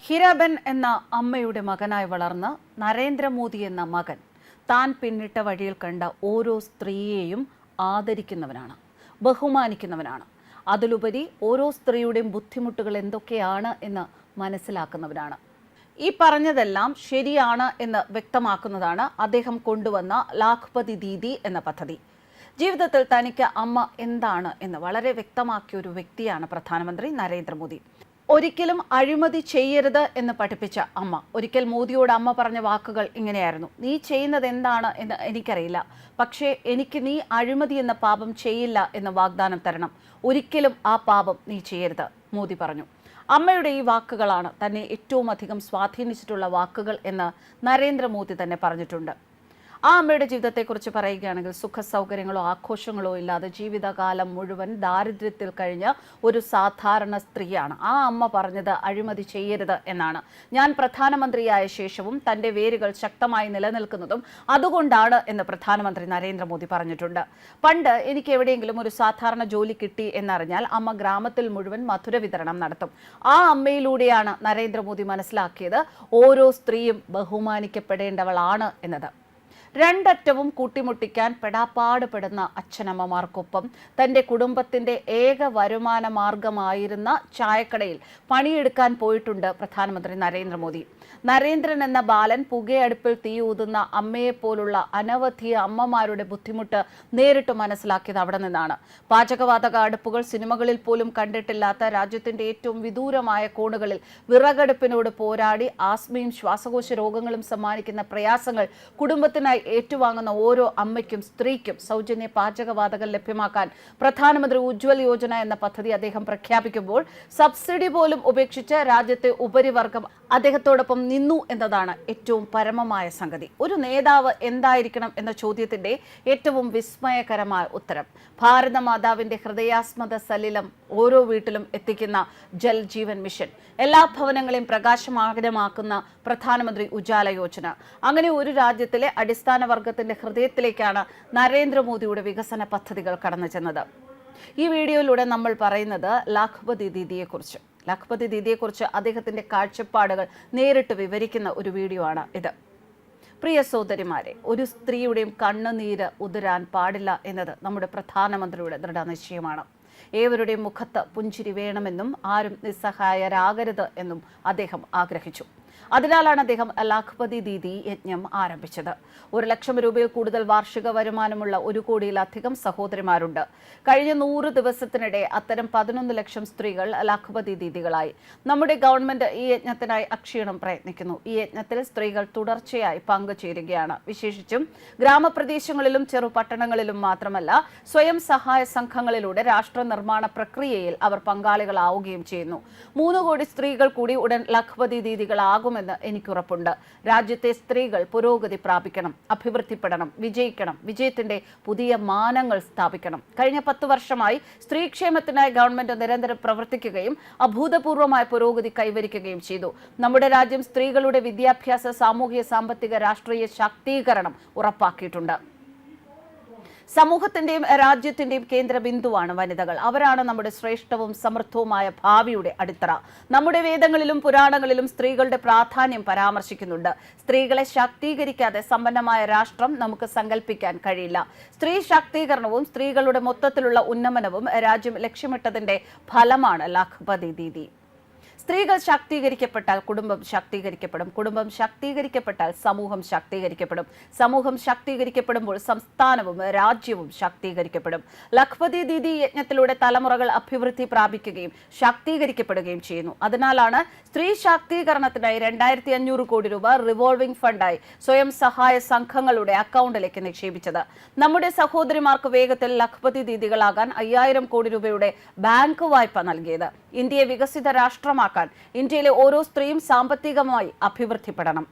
ഹിരാബെൻ എന്ന അമ്മയുടെ മകനായി വളർന്ന നരേന്ദ്രമോദി എന്ന മകൻ താൻ പിന്നിട്ട വഴിയിൽ കണ്ട ഓരോ സ്ത്രീയെയും ആദരിക്കുന്നവനാണ്, ബഹുമാനിക്കുന്നവനാണ്. അതിലുപരി ഓരോ സ്ത്രീയുടെയും ബുദ്ധിമുട്ടുകൾ എന്തൊക്കെയാണ് എന്ന് മനസ്സിലാക്കുന്നവനാണ്. ഈ പറഞ്ഞതെല്ലാം ശരിയാണ് എന്ന് വ്യക്തമാക്കുന്നതാണ് അദ്ദേഹം കൊണ്ടുവന്ന ലാഖ്പതി ദീദി എന്ന പദ്ധതി. ജീവിതത്തിൽ തനിക്ക് അമ്മ എന്താണ് എന്ന് വളരെ വ്യക്തമാക്കിയ ഒരു വ്യക്തിയാണ് പ്രധാനമന്ത്രി നരേന്ദ്രമോദി. ഒരിക്കലും അഴിമതി ചെയ്യരുത് എന്ന് പഠിപ്പിച്ച അമ്മ. ഒരിക്കൽ മോദിയോട് അമ്മ പറഞ്ഞ വാക്കുകൾ ഇങ്ങനെയായിരുന്നു: നീ ചെയ്യുന്നത് എന്താണ് എന്ന് എനിക്കറിയില്ല, പക്ഷേ എനിക്ക് നീ അഴിമതി എന്ന പാപം ചെയ്യില്ല എന്ന് വാഗ്ദാനം തരണം. ഒരിക്കലും ആ പാപം നീ ചെയ്യരുത്, മോദി പറഞ്ഞു. അമ്മയുടെ ഈ വാക്കുകളാണ് തന്നെ ഏറ്റവും അധികം സ്വാധീനിച്ചിട്ടുള്ള വാക്കുകൾ എന്ന് നരേന്ദ്രമോദി തന്നെ പറഞ്ഞിട്ടുണ്ട്. ആ അമ്മയുടെ ജീവിതത്തെക്കുറിച്ച് പറയുകയാണെങ്കിൽ, സുഖ സൗകര്യങ്ങളോ ആഘോഷങ്ങളോ ഇല്ലാതെ ജീവിതകാലം മുഴുവൻ ദാരിദ്ര്യത്തിൽ കഴിഞ്ഞ ഒരു സാധാരണ സ്ത്രീയാണ്. ആ അമ്മ പറഞ്ഞത് അഴിമതി ചെയ്യരുത് എന്നാണ്. ഞാൻ പ്രധാനമന്ത്രിയായ ശേഷവും തന്റെ വേരുകൾ ശക്തമായി നിലനിൽക്കുന്നതും അതുകൊണ്ടാണ് എന്ന് പ്രധാനമന്ത്രി നരേന്ദ്രമോദി പറഞ്ഞിട്ടുണ്ട്. പണ്ട് എനിക്ക് എവിടെയെങ്കിലും ഒരു സാധാരണ ജോലി കിട്ടി എന്നറിഞ്ഞാൽ അമ്മ ഗ്രാമത്തിൽ മുഴുവൻ മധുര വിതരണം നടത്തും. ആ അമ്മയിലൂടെയാണ് നരേന്ദ്രമോദി മനസ്സിലാക്കിയത് ഓരോ സ്ത്രീയും ബഹുമാനിക്കപ്പെടേണ്ടവളാണ് എന്നത്. രണ്ടറ്റവും കൂട്ടിമുട്ടിക്കാൻ പെടാപ്പാടുപെടുന്ന അച്ഛനമ്മമാർക്കൊപ്പം തൻ്റെ കുടുംബത്തിൻ്റെ ഏക വരുമാന മാർഗമായിരുന്ന ചായക്കടയിൽ പണിയെടുക്കാൻ പോയിട്ടുണ്ട് പ്രധാനമന്ത്രി നരേന്ദ്രമോദി. നരേന്ദ്രൻ എന്ന ബാലൻ പുകയടുപ്പിൽ തീയൂതുന്ന അമ്മയെപ്പോലുള്ള അനവധി അമ്മമാരുടെ ബുദ്ധിമുട്ട് നേരിട്ട് മനസ്സിലാക്കിയത് അവിടെ നിന്നാണ്. പാചകവാതക അടുപ്പുകൾ സിനിമകളിൽ പോലും കണ്ടിട്ടില്ലാത്ത രാജ്യത്തിൻ്റെ ഏറ്റവും വിദൂരമായ കോണുകളിൽ വിറകടുപ്പിനോട് പോരാടി ആസ്മയും ശ്വാസകോശ രോഗങ്ങളും സമ്മാനിക്കുന്ന പ്രയാസങ്ങൾ കുടുംബത്തിനായി ഏറ്റുവാങ്ങുന്ന ഓരോ അമ്മയ്ക്കും സ്ത്രീക്കും സൗജന്യ പാചകവാതകം ലഭ്യമാക്കാൻ പ്രധാനമന്ത്രി ഉജ്ജ്വൽ യോജന എന്ന പദ്ധതി അദ്ദേഹം പ്രഖ്യാപിക്കുമ്പോൾ സബ്സിഡി പോലും ഉപേക്ഷിച്ച് രാജ്യത്തെ ഉപരിവർഗം അദ്ദേഹത്തോടൊപ്പം നിന്നു എന്നതാണ് ഏറ്റവും പരമമായ സംഗതി. ഒരു നേതാവ് എന്തായിരിക്കണം എന്ന ചോദ്യത്തിന്റെ ഏറ്റവും വിസ്മയകരമായ ഉത്തരം ഭാരതമാതാവിന്റെ ഹൃദയാസ്മത സലിലം ഓരോ വീട്ടിലും എത്തിക്കുന്ന ജൽ ജീവൻ മിഷൻ, എല്ലാ ഭവനങ്ങളെയും പ്രകാശമാനമാക്കുന്ന പ്രധാനമന്ത്രി ഉജാല യോജന. അങ്ങനെ ഒരു രാജ്യത്തിലെ അടിസ്ഥാന വർഗത്തിന്റെ ഹൃദയത്തിലേക്കാണ് നരേന്ദ്രമോദിയുടെ വികസന പദ്ധതികൾ കടന്നു ചെന്നത്. ഈ വീഡിയോയിലൂടെ നമ്മൾ പറയുന്നത് ലാഖ്പതി ദീദിയെക്കുറിച്ച്. ലാഖ്പതി ദീദിയെക്കുറിച്ച് അദ്ദേഹത്തിന്റെ കാഴ്ചപ്പാടുകൾ നേരിട്ട് വിവരിക്കുന്ന ഒരു വീഡിയോ ആണ് ഇത്. പ്രിയ സഹോദരിമാരെ, ഒരു സ്ത്രീയുടെയും കണ്ണുനീര് ഉതിരാൻ പാടില്ല എന്നത് നമ്മുടെ പ്രധാനമന്ത്രിയുടെ ദൃഢനിശ്ചയമാണ്. ഏവരുടെയും മുഖത്ത് പുഞ്ചിരി വേണമെന്നും ആരും നിസ്സഹായരാകരുത് എന്നും അദ്ദേഹം ആഗ്രഹിച്ചു. അതിനാലാണ് അദ്ദേഹം ലാഖ്പതി ദീദി യജ്ഞം ആരംഭിച്ചത്. 1 ലക്ഷം രൂപയിൽ കൂടുതൽ വാർഷിക വരുമാനമുള്ള 1 കോടിയിലധികം സഹോദരിമാരുണ്ട്. കഴിഞ്ഞ 100 ദിവസത്തിനിടെ അത്തരം 11 ലക്ഷം സ്ത്രീകൾ ലാഖ്പതി ദീദികളായി. നമ്മുടെ ഗവൺമെന്റ് ഈ യജ്ഞത്തിനായി അക്ഷീണം പ്രയത്നിക്കുന്നു. ഈ യജ്ഞത്തിൽ സ്ത്രീകൾ തുടർച്ചയായി പങ്കുചേരുകയാണ്. വിശേഷിച്ചും ഗ്രാമപ്രദേശങ്ങളിലും ചെറുപട്ടണങ്ങളിലും മാത്രമല്ല, സ്വയം സഹായ സംഘങ്ങളിലൂടെ രാഷ്ട്ര നിർമ്മാണ പ്രക്രിയയിൽ അവർ പങ്കാളികളാവുകയും ചെയ്യുന്നു. 3 കോടി സ്ത്രീകൾ കൂടി ഉടൻ ലാഖ്പതി ദീദികളാകുമെന്ന് എനിക്കുറപ്പുണ്ട്. രാജ്യത്തെ സ്ത്രീകൾ പുരോഗതി പ്രാപിക്കണം, അഭിവൃദ്ധിപ്പെടണം, വിജയിക്കണം, വിജയത്തിന്റെ പുതിയ മാനങ്ങൾ സ്ഥാപിക്കണം. കഴിഞ്ഞ 10 വർഷമായി സ്ത്രീക്ഷേമത്തിനായി ഗവൺമെന്റ് നിരന്തരം പ്രവർത്തിക്കുകയും അഭൂതപൂർവമായ പുരോഗതി കൈവരിക്കുകയും ചെയ്തു. നമ്മുടെ രാജ്യം സ്ത്രീകളുടെ വിദ്യാഭ്യാസ, സാമൂഹിക, സാമ്പത്തിക, രാഷ്ട്രീയ ശാക്തീകരണം ഉറപ്പാക്കിയിട്ടുണ്ട്. സമൂഹത്തിന്റെയും രാജ്യത്തിന്റെയും കേന്ദ്ര ബിന്ദുവാണ് വനിതകൾ. അവരാണ് നമ്മുടെ ശ്രേഷ്ഠവും സമൃദ്ധവുമായ ഭാവിയുടെ അടിത്തറ. നമ്മുടെ വേദങ്ങളിലും പുരാണങ്ങളിലും സ്ത്രീകളുടെ പ്രാധാന്യം പരാമർശിക്കുന്നുണ്ട്. സ്ത്രീകളെ ശാക്തീകരിക്കാതെ സമ്പന്നമായ രാഷ്ട്രം നമുക്ക് സങ്കല്പിക്കാൻ കഴിയില്ല. സ്ത്രീ ശാക്തീകരണവും സ്ത്രീകളുടെ മൊത്തത്തിലുള്ള ഉന്നമനവും രാജ്യം ലക്ഷ്യമിട്ടതിന്റെ ഫലമാണ് ലാഖ്പതി ദീദി. സ്ത്രീകൾ ശാക്തീകരിക്കപ്പെട്ടാൽ കുടുംബം ശാക്തീകരിക്കപ്പെടും, കുടുംബം ശാക്തീകരിക്കപ്പെട്ടാൽ സമൂഹം ശാക്തീകരിക്കപ്പെടും, സമൂഹം ശാക്തീകരിക്കപ്പെടുമ്പോൾ സംസ്ഥാനവും രാജ്യവും ശാക്തീകരിക്കപ്പെടും. ലാഖ്പതി ദീദി യജ്ഞത്തിലൂടെ തലമുറകൾ അഭിവൃദ്ധി പ്രാപിക്കുകയും ശാക്തീകരിക്കപ്പെടുകയും ചെയ്യുന്നു. അതിനാലാണ് സ്ത്രീ ശാക്തീകരണത്തിനായി 2500 കോടി രൂപ റിവോൾവിംഗ് ഫണ്ടായി സ്വയം സഹായ സംഘങ്ങളുടെ അക്കൗണ്ടിലേക്ക് നിക്ഷേപിച്ചത്. നമ്മുടെ സഹോദരിമാർക്ക് വേഗത്തിൽ ലാഖ്പതി ദീദികളാകാൻ 5000 കോടി രൂപയുടെ ബാങ്ക് വായ്പ നൽകിയത്. ഇന്ത്യയെ വികസിത രാഷ്ട്രമാക്കാൻ ഇന്ത്യയിലെ ഓരോ സ്ത്രീയും സാമ്പത്തികമായി അഭിവൃദ്ധിപ്പെടണം.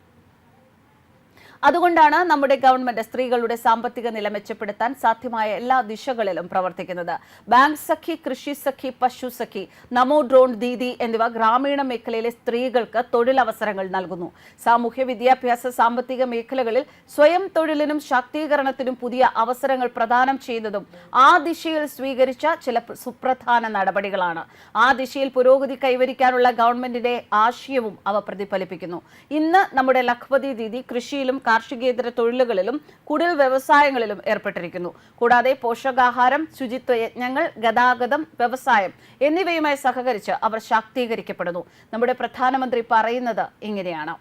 അതുകൊണ്ടാണ് നമ്മുടെ ഗവൺമെന്റ് സ്ത്രീകളുടെ സാമ്പത്തിക നില മെച്ചപ്പെടുത്താൻ സാധ്യമായ എല്ലാ ദിശകളിലും പ്രവർത്തിക്കുന്നത്. ബാങ്ക് സഖി, കൃഷി സഖി, പശു സഖി, നമോ ഡ്രോൺ ദീദി എന്നിവ ഗ്രാമീണ മേഖലയിലെ സ്ത്രീകൾക്ക് തൊഴിലവസരങ്ങൾ നൽകുന്നു. സാമൂഹ്യ, വിദ്യാഭ്യാസ, സാമ്പത്തിക മേഖലകളിൽ സ്വയം തൊഴിലിനും ശാക്തീകരണത്തിനും പുതിയ അവസരങ്ങൾ പ്രദാനം ചെയ്യുന്നതും ആ ദിശയിൽ സ്വീകരിച്ച ചില സുപ്രധാന നടപടികളാണ്. ആ ദിശയിൽ പുരോഗതി കൈവരിക്കാനുള്ള ഗവൺമെന്റിന്റെ ആശയവും അവ പ്രതിഫലിപ്പിക്കുന്നു. ഇന്ന് നമ്മുടെ ലഖ്പതി ദീദി കൃഷിയിലും കാർഷികേതര തൊഴിലുകളിലും കുടിൽ വ്യവസായങ്ങളിലും ഏർപ്പെട്ടിരിക്കുന്നു. കൂടാതെ പോഷകാഹാരം, ശുചിത്വ യജ്ഞങ്ങൾ, ഗതാഗതം, വ്യവസായം എന്നിവയുമായി സഹകരിച്ച് അവർ ശാക്തീകരിക്കപ്പെടുന്നു. നമ്മുടെ പ്രധാനമന്ത്രി പറയുന്നത് ഇങ്ങനെയാണ്: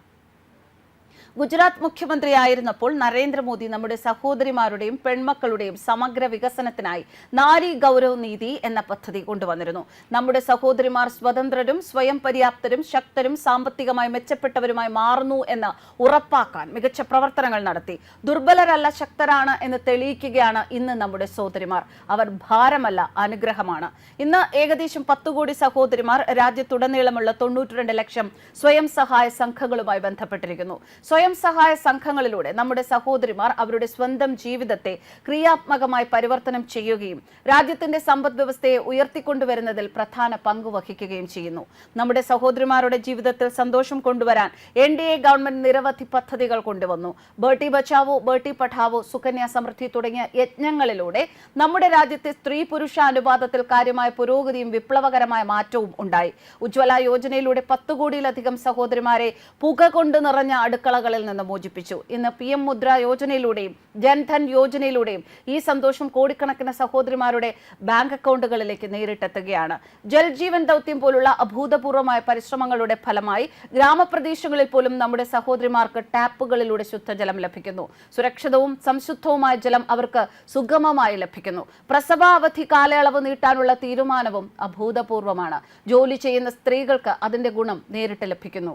ഗുജറാത്ത് മുഖ്യമന്ത്രിയായിരുന്നപ്പോൾ നരേന്ദ്രമോദി നമ്മുടെ സഹോദരിമാരുടെയും പെൺമക്കളുടെയും സമഗ്ര വികസനത്തിനായി നാരി ഗൗരവ് നീതി എന്ന പദ്ധതി കൊണ്ടുവന്നിരുന്നു. നമ്മുടെ സഹോദരിമാർ സ്വതന്ത്രരും സ്വയം പര്യാപ്തരും ശക്തരും സാമ്പത്തികമായി മെച്ചപ്പെട്ടവരുമായി മാറുന്നു എന്ന് ഉറപ്പാക്കാൻ മികച്ച പ്രവർത്തനങ്ങൾ നടത്തി. ദുർബലരല്ല, ശക്തരാണ് എന്ന് തെളിയിക്കുകയാണ് ഇന്ന് നമ്മുടെ സഹോദരിമാർ. അവർ ഭാരമല്ല, അനുഗ്രഹമാണ്. ഇന്ന് ഏകദേശം 10 കോടി സഹോദരിമാർ രാജ്യത്തുടനീളമുള്ള 92 ലക്ഷം സ്വയം സഹായ സംഘങ്ങളുമായി ബന്ധപ്പെട്ടിരിക്കുന്നു. സ്വയം സഹായ സംഘങ്ങളിലൂടെ നമ്മുടെ സഹോദരിമാർ അവരുടെ സ്വന്തം ജീവിതത്തെ ക്രിയാത്മകമായി പരിവർത്തനം ചെയ്യുകയും രാജ്യത്തിന്റെ സമ്പദ് വ്യവസ്ഥയെ ഉയർത്തിക്കൊണ്ടുവരുന്നതിൽ പ്രധാന പങ്ക് വഹിക്കുകയും ചെയ്യുന്നു. നമ്മുടെ സഹോദരിമാരുടെ ജീവിതത്തിൽ സന്തോഷം കൊണ്ടുവരാൻ NDA ഗവൺമെന്റ് നിരവധി പദ്ധതികൾ കൊണ്ടുവന്നു. ബേട്ടി ബച്ചാവോ, ബേട്ടി പഠാവോ, സുകന്യ സമൃദ്ധി തുടങ്ങിയ യജ്ഞങ്ങളിലൂടെ നമ്മുടെ രാജ്യത്തെ സ്ത്രീ പുരുഷ അനുപാതത്തിൽ കാര്യമായ പുരോഗതിയും വിപ്ലവകരമായ മാറ്റവും ഉണ്ടായി. ഉജ്ജ്വല യോജനയിലൂടെ 10 കോടിയിലധികം സഹോദരിമാരെ പുക കൊണ്ട് നിറഞ്ഞ അടുക്കളകളിൽ നിന്ന് മോചിപ്പിച്ചു. ഇന്ന് PM മുദ്ര യോജനയിലൂടെയും ജൻധൻ യോജനയിലൂടെയും ഈ സന്തോഷം കോടിക്കണക്കിന് സഹോദരിമാരുടെ ബാങ്ക് അക്കൗണ്ടുകളിലേക്ക് നേരിട്ടെത്തുകയാണ്. ജൽ ജീവൻ ദൗത്യം പോലുള്ള അഭൂതപൂർവമായ പരിശ്രമങ്ങളുടെ ഫലമായി ഗ്രാമപ്രദേശങ്ങളിൽ പോലും നമ്മുടെ സഹോദരിമാർക്ക് ടാപ്പുകളിലൂടെ ശുദ്ധജലം ലഭിക്കുന്നു. സുരക്ഷിതവും സംശുദ്ധവുമായ ജലം അവർക്ക് സുഗമമായി ലഭിക്കുന്നു. പ്രസവാവധി കാലയളവ് നീട്ടാനുള്ള തീരുമാനവും അഭൂതപൂർവമാണ്. ജോലി ചെയ്യുന്ന സ്ത്രീകൾക്ക് അതിന്റെ ഗുണം നേരിട്ട് ലഭിക്കുന്നു.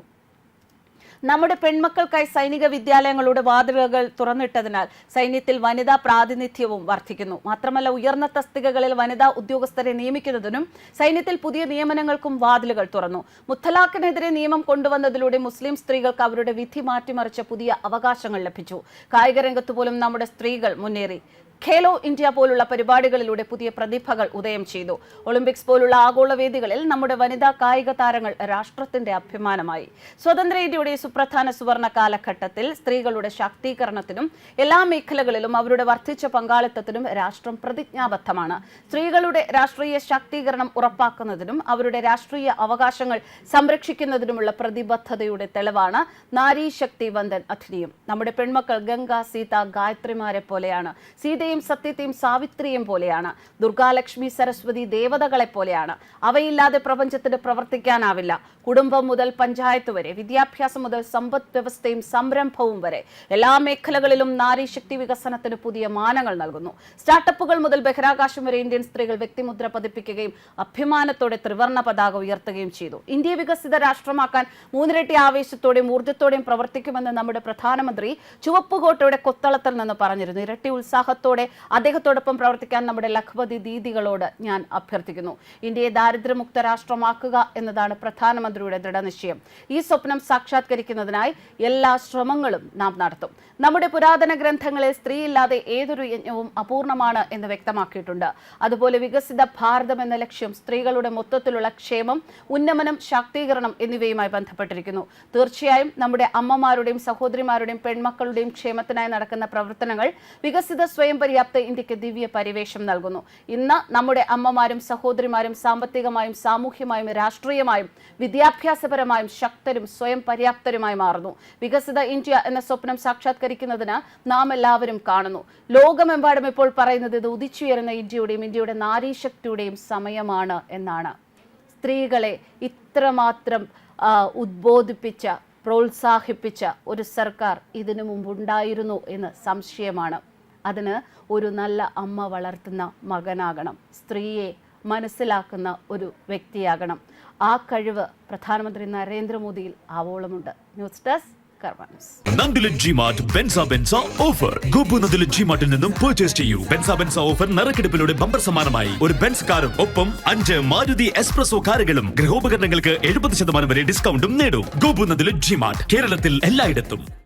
നമ്മുടെ പെൺമക്കൾക്കായി സൈനിക വിദ്യാലയങ്ങളുടെ വാതിലുകൾ തുറന്നിട്ടതിനാൽ സൈന്യത്തിൽ വനിതാ പ്രാതിനിധ്യവും വർദ്ധിക്കുന്നു. മാത്രമല്ല, ഉയർന്ന തസ്തികകളിൽ വനിതാ ഉദ്യോഗസ്ഥരെ നിയമിക്കുന്നതിനും സൈന്യത്തിൽ പുതിയ നിയമനങ്ങൾക്കും വാതിലുകൾ തുറന്നു. മുത്തലാഖിനെതിരെ നിയമം കൊണ്ടുവന്നതിലൂടെ മുസ്ലിം സ്ത്രീകൾക്ക് അവരുടെ വിധി മാറ്റിമറിച്ച പുതിയ അവകാശങ്ങൾ ലഭിച്ചു. കായിക രംഗത്ത് പോലും നമ്മുടെ സ്ത്രീകൾ മുന്നേറി. ഖേലോ ഇന്ത്യ പോലുള്ള പരിപാടികളിലൂടെ പുതിയ പ്രതിഭകൾ ഉദയം ചെയ്തു. ഒളിമ്പിക്സ് പോലുള്ള ആഗോള വേദികളിൽ നമ്മുടെ വനിതാ കായിക താരങ്ങൾ രാഷ്ട്രത്തിന്റെ അഭിമാനമായി. സ്വതന്ത്ര ഇന്ത്യയുടെ സുപ്രധാന സുവർണ കാലഘട്ടത്തിൽ സ്ത്രീകളുടെ ശാക്തീകരണത്തിനും എല്ലാ മേഖലകളിലും അവരുടെ വർദ്ധിച്ച പങ്കാളിത്തത്തിനും രാഷ്ട്രം പ്രതിജ്ഞാബദ്ധമാണ്. സ്ത്രീകളുടെ രാഷ്ട്രീയ ശാക്തീകരണം ഉറപ്പാക്കുന്നതിനും അവരുടെ രാഷ്ട്രീയ അവകാശങ്ങൾ സംരക്ഷിക്കുന്നതിനുമുള്ള പ്രതിബദ്ധതയുടെ തെളിവാണ് നാരി ശക്തി വന്ദൻ അധിനിയം. നമ്മുടെ പെൺമക്കൾ ഗംഗ, സീത, ഗായത്രിമാരെ പോലെയാണ്. സീതയും സത്യത്തെയും സാവിത്രിയും പോലെയാണ്. ദുർഗാലക്ഷ്മി, സരസ്വതി ദേവതകളെ പോലെയാണ്. അവയില്ലാതെ പ്രപഞ്ചത്തിന് പ്രവർത്തിക്കാനാവില്ല. കുടുംബം മുതൽ പഞ്ചായത്ത് വരെ, വിദ്യാഭ്യാസം മുതൽ സമ്പദ് വ്യവസ്ഥയും സംരംഭവും വരെ എല്ലാ മേഖലകളിലും നാരീശക്തി വികസനത്തിന് പുതിയ മാനങ്ങൾ നൽകുന്നു. സ്റ്റാർട്ടപ്പുകൾ മുതൽ ബഹിരാകാശം വരെ ഇന്ത്യൻ സ്ത്രീകൾ വ്യക്തിമുദ്ര പതിപ്പിക്കുകയും അഭിമാനത്തോടെ ത്രിവർണ്ണ പതാക ഉയർത്തുകയും ചെയ്തു. ഇന്ത്യയെ വികസിത രാഷ്ട്രമാക്കാൻ 3 ഇരട്ടി ആവേശത്തോടെയും ഊർജ്ജത്തോടെയും പ്രവർത്തിക്കുമെന്ന് നമ്മുടെ പ്രധാനമന്ത്രി ചുവപ്പുകോട്ടയുടെ കൊത്തളത്തിൽ നിന്ന് പറഞ്ഞിരുന്നു. ഇരട്ടി ഉത്സാഹത്തോടെ അദ്ദേഹത്തോടൊപ്പം പ്രവർത്തിക്കാൻ നമ്മുടെ ലഖ്പതി ദീദികളോട് ഞാൻ അഭ്യർത്ഥിക്കുന്നു. ഇന്ത്യയെ ദാരിദ്ര്യമുക്ത രാഷ്ട്രമാക്കുക എന്നതാണ് പ്രധാനമന്ത്രിയുടെ ദൃഢനിശ്ചയം. ഈ സ്വപ്നം സാക്ഷാത്കരിക്കുന്നതിനായി എല്ലാ ശ്രമങ്ങളും നാം നടത്തും. നമ്മുടെ പുരാതന ഗ്രന്ഥങ്ങളിൽ സ്ത്രീയില്ലാതെ ഏതൊരു യജ്ഞവും അപൂർണമാണ് എന്ന് വ്യക്തമാക്കിയിട്ടുണ്ട്. അതുപോലെ വികസിത ഭാരതം എന്ന ലക്ഷ്യം സ്ത്രീകളുടെ മൊത്തത്തിലുള്ള ക്ഷേമം, ഉന്നമനം, ശാക്തീകരണം എന്നിവയുമായി ബന്ധപ്പെട്ടിരിക്കുന്നു. തീർച്ചയായും നമ്മുടെ അമ്മമാരുടെയും സഹോദരിമാരുടെയും പെൺമക്കളുടെയും ക്ഷേമത്തിനായി നടക്കുന്ന പ്രവർത്തനങ്ങൾ വികസിത സ്വയം പര്യാപ്ത ഇന്ത്യക്ക് ദിവ്യ പരിവേഷം നൽകുന്നു. ഇന്ന് നമ്മുടെ അമ്മമാരും സഹോദരിമാരും സാമ്പത്തികമായും സാമൂഹ്യമായും രാഷ്ട്രീയമായും വിദ്യാഭ്യാസപരമായും ശക്തരും സ്വയം പര്യാപ്തരുമായി മാറുന്നു. വികസിത ഇന്ത്യ എന്ന സ്വപ്നം സാക്ഷാത്കരിക്കുന്നതിന് നാം എല്ലാവരും കാണുന്നു. ലോകമെമ്പാടും ഇപ്പോൾ പറയുന്നത് ഇത് ഉദിച്ചുയരുന്ന ഇന്ത്യയുടെ നാരീശക്തിയുടെയും സമയമാണ് എന്നാണ്. സ്ത്രീകളെ ഇത്രമാത്രം ഉദ്ബോധിപ്പിച്ച, പ്രോത്സാഹിപ്പിച്ച ഒരു സർക്കാർ ഇതിനു മുമ്പുണ്ടായിരുന്നു എന്ന് സംശയമാണ്. അതിന് ഒരു നല്ല അമ്മ വളർത്തുന്ന മകനാകണം, സ്ത്രീയെ മനസ്സിലാക്കുന്ന ഒരു വ്യക്തിയാകണം. ആ കഴിവ് പ്രധാനമന്ത്രി നരേന്ദ്രമോദിയിൽ ആവോളമുണ്ട്. ന്യൂസ് ഡെസ്ക് കർമ്മ. നന്ദില ജിമാർട്ട് ബെൻസ ഓഫർ. ഗോപു നന്ദില ജിമാർട്ടിൽ നിന്നും പർച്ചേസ് ചെയ്യൂ. ബെൻസ ഓഫർ നറുക്കെടുപ്പിലൂടെ ബമ്പർ സമ്മാനമായി ഒരു ബെൻസ് കാറും ഒപ്പം 5 മാരുതി എക്സ്പ്രസോ കാറുകളും ഗൃഹോപകരണങ്ങൾക്ക് 70% വരെ ഡിസ്കൗണ്ടും നേടും. ഗോപു നന്ദില ജിമാർട്ട് കേരളത്തിൽ എല്ലായിടത്തും.